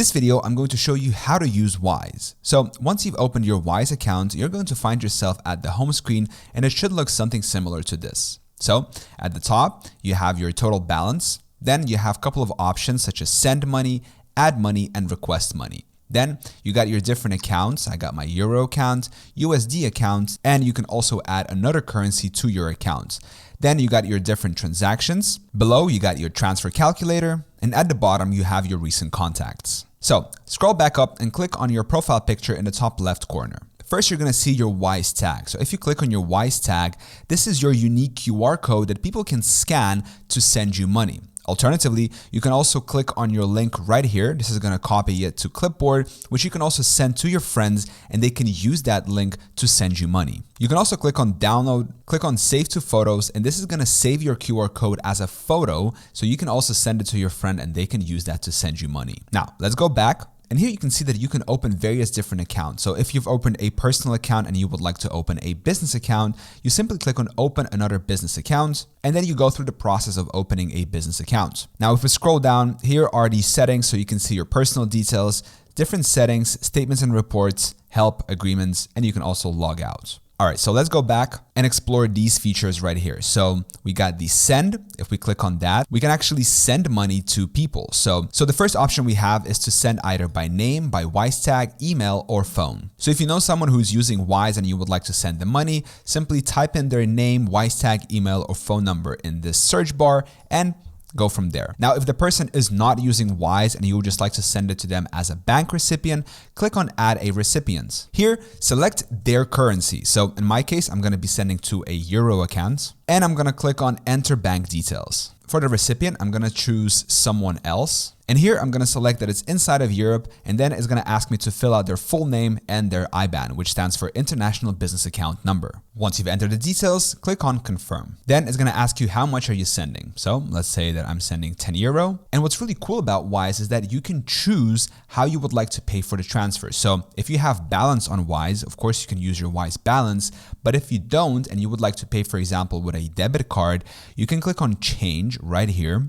this video, I'm going to show you how to use Wise. So once you've opened your Wise account, you're going to find yourself at the home screen, and it should look something similar to this. So at the top, you have your total balance. Then you have a couple of options such as send money, add money, and request money. Then you got your different accounts. I got my Euro account, USD account, and you can also add another currency to your account. Then you got your different transactions. Below, you got your transfer calculator, and at the bottom, you have your recent contacts. So scroll back up and click on your profile picture in the top left corner. First, you're going to see your Wise tag. So if you click on your Wise tag, this is your unique QR code that people can scan to send you money. Alternatively, you can also click on your link right here. This is going to copy it to clipboard, which you can also send to your friends, and they can use that link to send you money. You can also click on download, click on save to photos, and this is going to save your QR code as a photo. So you can also send it to your friend and they can use that to send you money. Now let's go back. And here you can see that you can open various different accounts. So if you've opened a personal account and you would like to open a business account, you simply click on open another business account, and then you go through the process of opening a business account. Now, if we scroll down, here are the settings. So you can see your personal details, different settings, statements and reports, help, agreements, and you can also log out. All right, so let's go back and explore these features right here. So we got the send. If we click on that, we can actually send money to people. So the first option we have is to send either by name, by Wise tag, email, or phone. So if you know someone who's using Wise and you would like to send them money, simply type in their name, Wise tag, email, or phone number in this search bar and go from there. Now, if the person is not using Wise and you would just like to send it to them as a bank recipient, click on add a recipient. Here, select their currency. So in my case, I'm going to be sending to a Euro account, and I'm going to click on enter bank details. For the recipient, I'm going to choose someone else. And here I'm going to select that it's inside of Europe, and then it's going to ask me to fill out their full name and their IBAN, which stands for International Business Account Number. Once you've entered the details, click on confirm. Then it's going to ask you how much are you sending. So let's say that I'm sending 10 euro. And what's really cool about Wise is that you can choose how you would like to pay for the transfer. So if you have balance on Wise, of course you can use your Wise balance. But if you don't and you would like to pay, for example, with a debit card, you can click on change right here.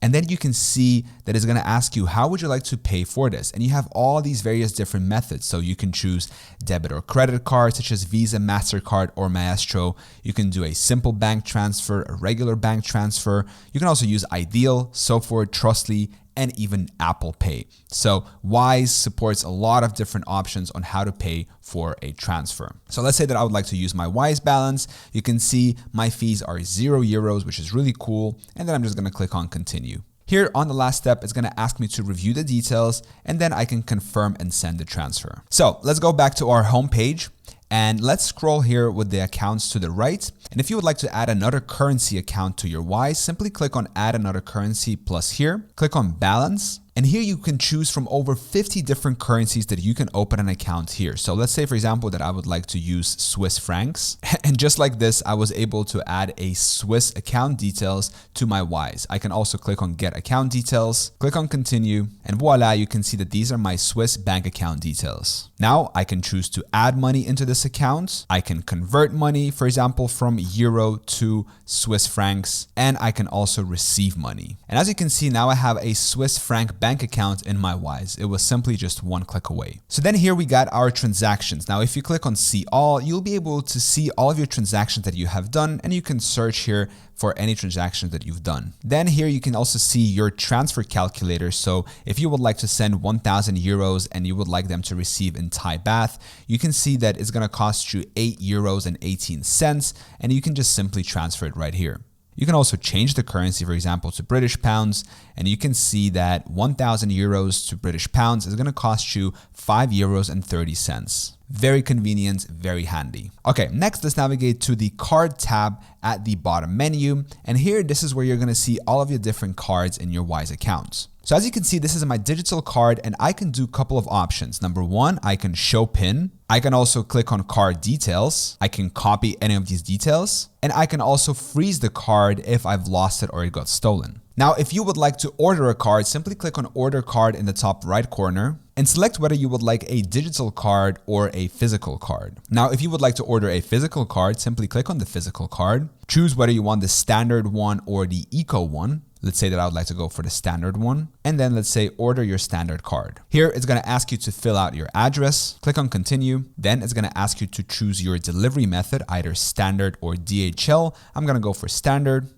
And then you can see that it's going to ask you, how would you like to pay for this? And you have all these various different methods. So you can choose debit or credit cards such as Visa, MasterCard, or Maestro. You can do a simple bank transfer, a regular bank transfer. You can also use Ideal, SoFort, Trustly, and even Apple Pay. So Wise supports a lot of different options on how to pay for a transfer. So let's say that I would like to use my Wise balance. You can see my fees are 0 euros, which is really cool. And then I'm just going to click on continue. Here on the last step, it's going to ask me to review the details, and then I can confirm and send the transfer. So let's go back to our home page. And let's scroll here with the accounts to the right. And if you would like to add another currency account to your Wise, simply click on add another currency plus here, click on balance. And here you can choose from over 50 different currencies that you can open an account here. So let's say, for example, that I would like to use Swiss francs. And just like this, I was able to add a Swiss account details to my Wise. I can also click on get account details, click on continue, and voila, you can see that these are my Swiss bank account details. Now I can choose to add money into this account. I can convert money, for example, from Euro to Swiss francs, and I can also receive money. And as you can see, now I have a Swiss franc bank account in my Wise. It was simply just one click away. So then here we got our transactions. Now, if you click on see all, you'll be able to see all of your transactions that you have done, and you can search here for any transactions that you've done. Then here you can also see your transfer calculator. So if you would like to send 1,000 euros and you would like them to receive in Thai baht, you can see that it's going to cost you 8 euros and 18 cents, and you can just simply transfer it right here. You can also change the currency, for example, to British pounds, and you can see that 1,000 euros to British pounds is going to cost you 5 euros and 30 cents. Very convenient, very handy. Okay, next let's navigate to the card tab at the bottom menu. And here, this is where you're going to see all of your different cards in your Wise account. So as you can see, this is my digital card, and I can do a couple of options. Number one, I can show PIN. I can also click on card details. I can copy any of these details, and I can also freeze the card if I've lost it or it got stolen. Now, if you would like to order a card, simply click on order card in the top right corner and select whether you would like a digital card or a physical card. Now, if you would like to order a physical card, simply click on the physical card, choose whether you want the standard one or the eco one. Let's say that I would like to go for the standard one. And then let's say order your standard card. Here it's going to ask you to fill out your address. Click on continue. Then it's going to ask you to choose your delivery method, either standard or DHL. I'm going to go for standard.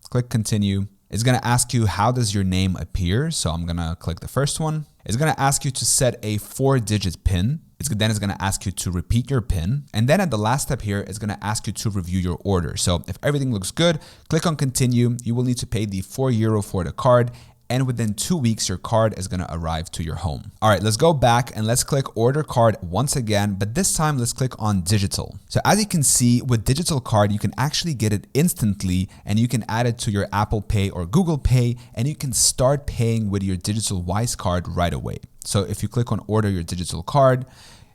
Click continue. It's going to ask you how does your name appear. So I'm going to click the first one. It's going to ask you to set a 4-digit PIN. Then it's going to ask you to repeat your PIN. And then at the last step here, it's going to ask you to review your order. So if everything looks good, click on continue. You will need to pay the €4 for the card. And within 2 weeks, your card is going to arrive to your home. All right, let's go back and let's click order card once again, but this time let's click on digital. So as you can see with digital card, you can actually get it instantly and you can add it to your Apple Pay or Google Pay and you can start paying with your digital Wise card right away. So if you click on order your digital card,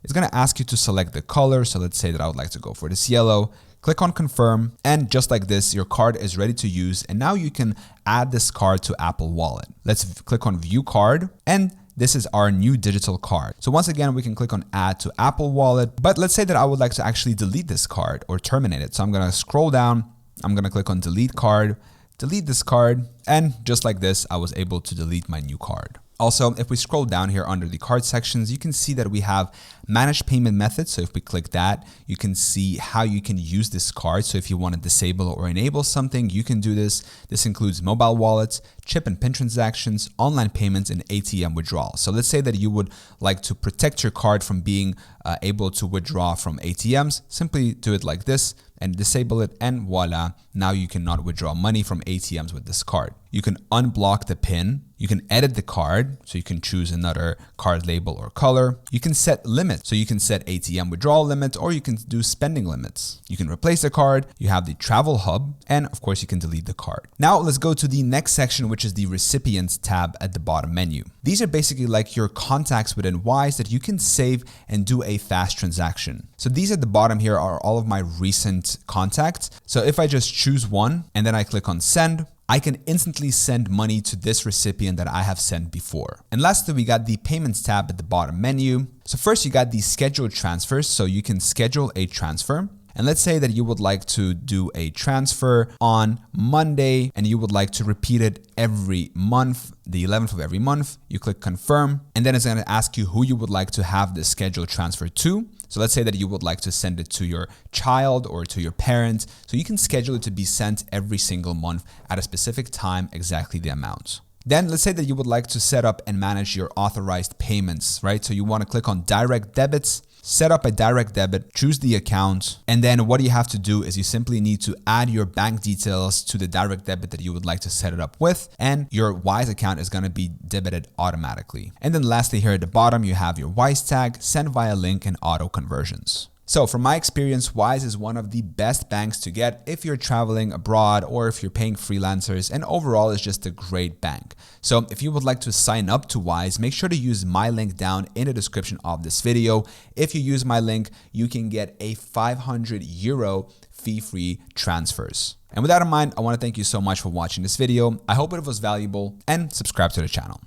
it's going to ask you to select the color. So let's say that I would like to go for this yellow. Click on confirm, and just like this, your card is ready to use. And now you can add this card to Apple Wallet. Let's click on view card, and this is our new digital card. So once again, we can click on add to Apple Wallet, but let's say that I would like to actually delete this card or terminate it. So I'm going to scroll down. I'm going to click on delete card, delete this card. And just like this, I was able to delete my new card. Also, if we scroll down here under the card sections, you can see that we have manage payment methods. So if we click that, you can see how you can use this card. So if you want to disable or enable something, you can do this. This includes mobile wallets, chip and PIN transactions, online payments, and ATM withdrawals. So let's say that you would like to protect your card from being able to withdraw from ATMs. Simply do it like this and disable it, and voila, now you cannot withdraw money from ATMs with this card. You can unblock the PIN. You can edit the card, so you can choose another card label or color. You can set limits, so you can set ATM withdrawal limits, or you can do spending limits. You can replace the card. You have the travel hub, and of course you can delete the card. Now let's go to the next section, which is the recipients tab at the bottom menu. These are basically like your contacts within Wise that you can save and do a fast transaction. So these at the bottom here are all of my recent contacts. So if I just choose one and then I click on send, I can instantly send money to this recipient that I have sent before. And lastly, we got the payments tab at the bottom menu. So first you got the scheduled transfers. So you can schedule a transfer. And let's say that you would like to do a transfer on Monday and you would like to repeat it every month, the 11th of every month. You click confirm, and then it's going to ask you who you would like to have the scheduled transfer to. So let's say that you would like to send it to your child or to your parent. So you can schedule it to be sent every single month at a specific time, exactly the amount. Then let's say that you would like to set up and manage your authorized payments, right? So you want to click on direct debits, set up a direct debit, choose the account, and then what you have to do is you simply need to add your bank details to the direct debit that you would like to set it up with, and your Wise account is going to be debited automatically. And then lastly, here at the bottom, you have your Wise tag, send via link, and auto conversions. So from my experience, Wise is one of the best banks to get if you're traveling abroad or if you're paying freelancers, and overall it's just a great bank. So if you would like to sign up to Wise, make sure to use my link down in the description of this video. If you use my link, you can get a €500 fee-free transfers. And with that in mind, I want to thank you so much for watching this video. I hope it was valuable, and subscribe to the channel.